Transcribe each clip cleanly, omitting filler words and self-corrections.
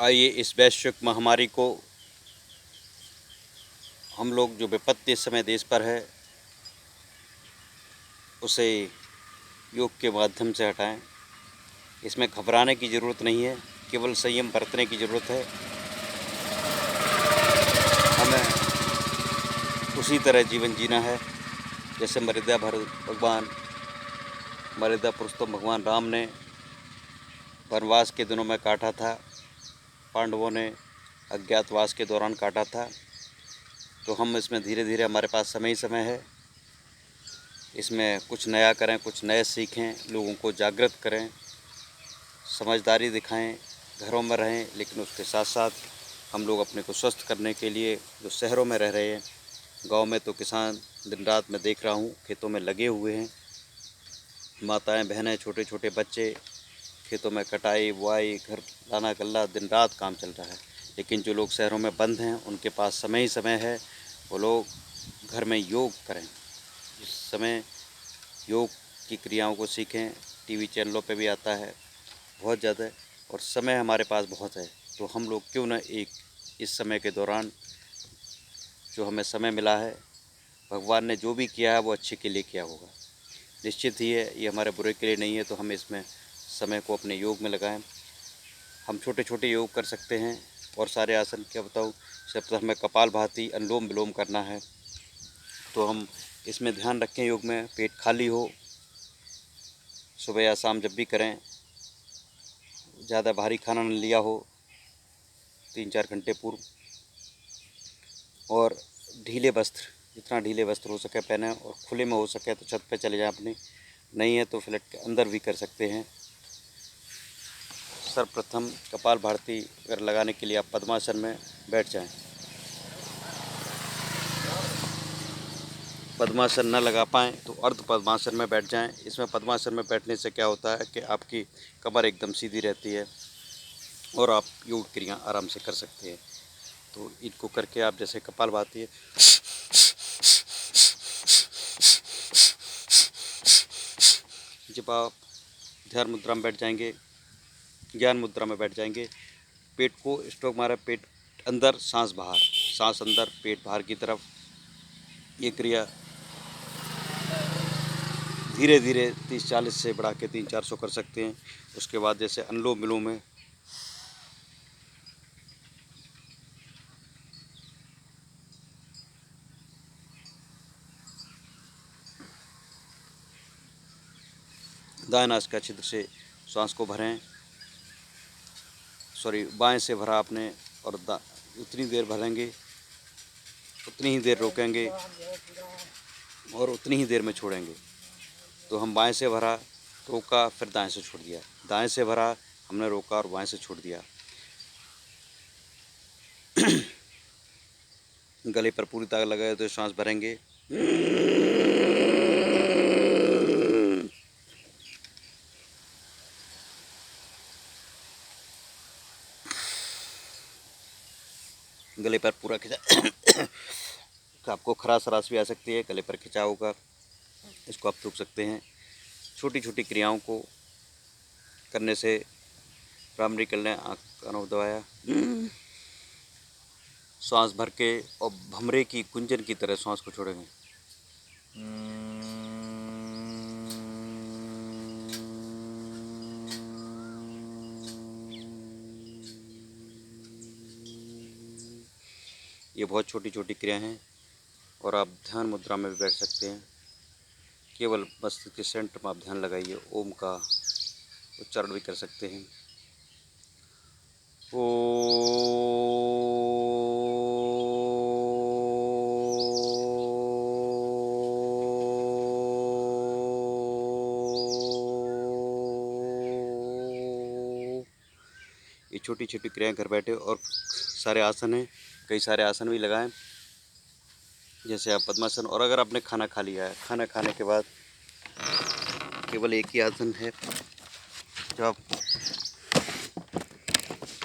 आइए इस वैश्विक महामारी को हम लोग जो विपत्ति इस समय देश पर है उसे योग के माध्यम से हटाएं। इसमें घबराने की ज़रूरत नहीं है, केवल संयम बरतने की ज़रूरत है। हमें उसी तरह जीवन जीना है जैसे मर्यादा पुरुषोत्तम भगवान राम ने वनवास के दिनों में काटा था, पांडवों ने अज्ञातवास के दौरान काटा था। तो हम इसमें धीरे धीरे, हमारे पास समय ही समय है, इसमें कुछ नया करें, कुछ नए सीखें, लोगों को जागृत करें, समझदारी दिखाएं, घरों में रहें। लेकिन उसके साथ साथ हम लोग अपने को स्वस्थ करने के लिए जो शहरों में रह रहे हैं, गांव में तो किसान दिन रात मैं देख रहा हूं खेतों में लगे हुए हैं, माताएं बहनें छोटे छोटे बच्चे खेतों में कटाई बुआई घर लाना गल्ला दिन रात काम चल रहा है। लेकिन जो लोग शहरों में बंद हैं उनके पास समय ही समय है, वो लोग घर में योग करें, इस समय योग की क्रियाओं को सीखें। टीवी चैनलों पे भी आता है बहुत ज़्यादा, और समय हमारे पास बहुत है। तो हम लोग क्यों ना एक इस समय के दौरान जो हमें समय मिला है, भगवान ने जो भी किया है वो अच्छे के लिए किया होगा, निश्चित ही है, ये हमारे बुरे के लिए नहीं है। तो हम इसमें समय को अपने योग में लगाएं। हम छोटे छोटे योग कर सकते हैं और सारे आसन क्या बताऊँ, सिर्फ हमें कपालभाति अनुलोम विलोम करना है। तो हम इसमें ध्यान रखें, योग में पेट खाली हो, सुबह या शाम जब भी करें, ज़्यादा भारी खाना न लिया हो 3-4 घंटे पूर्व, और ढीले वस्त्र, जितना ढीले वस्त्र हो सके पहने, और खुले में हो सके तो छत पे चले जाएं अपने, नहीं है तो फ्लैट के अंदर भी कर सकते हैं। सर्वप्रथम कपालभाति अगर लगाने के लिए आप पद्मासन में बैठ जाएं। पद्मासन न लगा पाएँ तो अर्ध पद्मासन में बैठ जाएं। इसमें पद्मासन में बैठने से क्या होता है कि आपकी कमर एकदम सीधी रहती है और आप योग क्रिया आराम से कर सकते हैं। तो इनको करके आप जैसे कपालभाति है, जब आप ध्यान मुद्रा में बैठ जाएंगे, ज्ञान मुद्रा में बैठ जाएंगे, पेट को स्ट्रोक मारा, पेट अंदर सांस बाहर, सांस अंदर पेट बाहर की तरफ, ये क्रिया धीरे धीरे 30-40 से बढ़ा के 300-400 कर सकते हैं। उसके बाद जैसे अनुलोम विलोम है, दाएं नासिका छिद्र से सांस को भरें, बाएं से भरा आपने, और उतनी देर भरेंगे, उतनी ही देर रोकेंगे और उतनी ही देर में छोड़ेंगे। तो हम बाएं से भरा, रोका, फिर दाएं से छोड़ दिया, दाएं से भरा, हमने रोका और बाएं से छोड़ दिया। गले पर पूरी ताकत लगाए तो सांस भरेंगे, गले पर पूरा खिंचा आपको खराश खराश भी आ सकती है, गले पर खिंचाव होगा, इसको आप रोक सकते हैं। छोटी छोटी क्रियाओं को करने से राम निकल ने आँख का नोक दबाया, सांस भर के और भमरे की गुंजन की तरह सांस को छोड़ेंगे। ये बहुत छोटी छोटी क्रिया हैं और आप ध्यान मुद्रा में भी बैठ सकते हैं। केवल मस्तिष्क के सेंटर में आप ध्यान लगाइए, ओम का उच्चारण भी कर सकते हैं। ओ ये छोटी छोटी क्रियाएं घर बैठे, और सारे आसन हैं, कई सारे आसन भी लगाएं, जैसे आप पद्मासन। और अगर आपने खाना खा लिया है, खाना खाने के बाद केवल एक ही आसन है, जब आप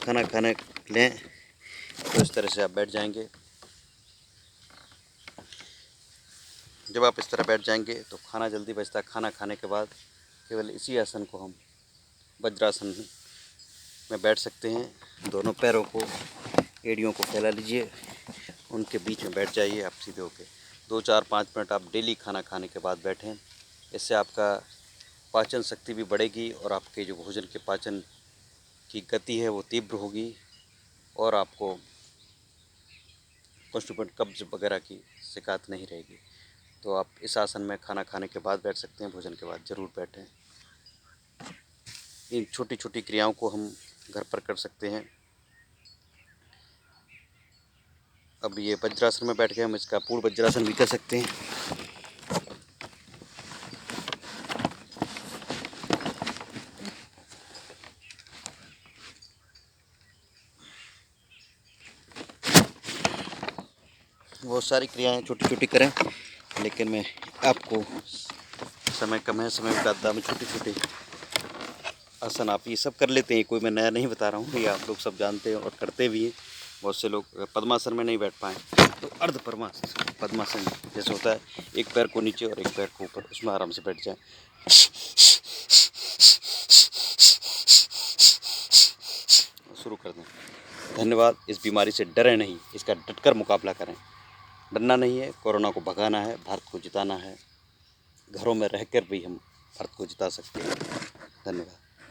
खाना खाने लें तो इस तरह से आप बैठ जाएंगे। जब आप इस तरह बैठ जाएंगे तो खाना जल्दी बचता है। खाना खाने के बाद केवल इसी आसन को हम वज्रासन में बैठ सकते हैं। दोनों पैरों को, एड़ियों को फैला लीजिए, उनके बीच में बैठ जाइए आप सीधे होके। 2-4-5 मिनट आप डेली खाना खाने के बाद बैठें। इससे आपका पाचन शक्ति भी बढ़ेगी और आपके जो भोजन के पाचन की गति है वो तीव्र होगी और आपको कॉन्स्टिपेशन, कब्ज वगैरह की शिकायत नहीं रहेगी। तो आप इस आसन में खाना खाने के बाद बैठ सकते हैं, भोजन के बाद ज़रूर बैठें। इन छोटी छोटी क्रियाओं को हम घर पर कर सकते हैं। अब ये वज्रासन में बैठ के हम इसका पूर्ण वज्रासन भी कर सकते हैं। बहुत सारी क्रियाएं छोटी छोटी करें, लेकिन मैं आपको समय कम है, समय बताता मैं छोटे छोटे आसन आप ये सब कर लेते हैं। कोई मैं नया नहीं बता रहा हूँ, ये आप लोग सब जानते हैं और करते भी हैं। बहुत से लोग पद्मासन में नहीं बैठ पाए तो अर्ध पद्मासन जैसे होता है, एक पैर को नीचे और एक पैर को ऊपर, उसमें आराम से बैठ जाए। शुरू कर दें। धन्यवाद। इस बीमारी से डरें नहीं, इसका डटकर मुकाबला करें। डरना नहीं है, कोरोना को भगाना है, भारत को जिताना है। घरों में रहकर भी हम भारत को जिता सकते हैं। धन्यवाद।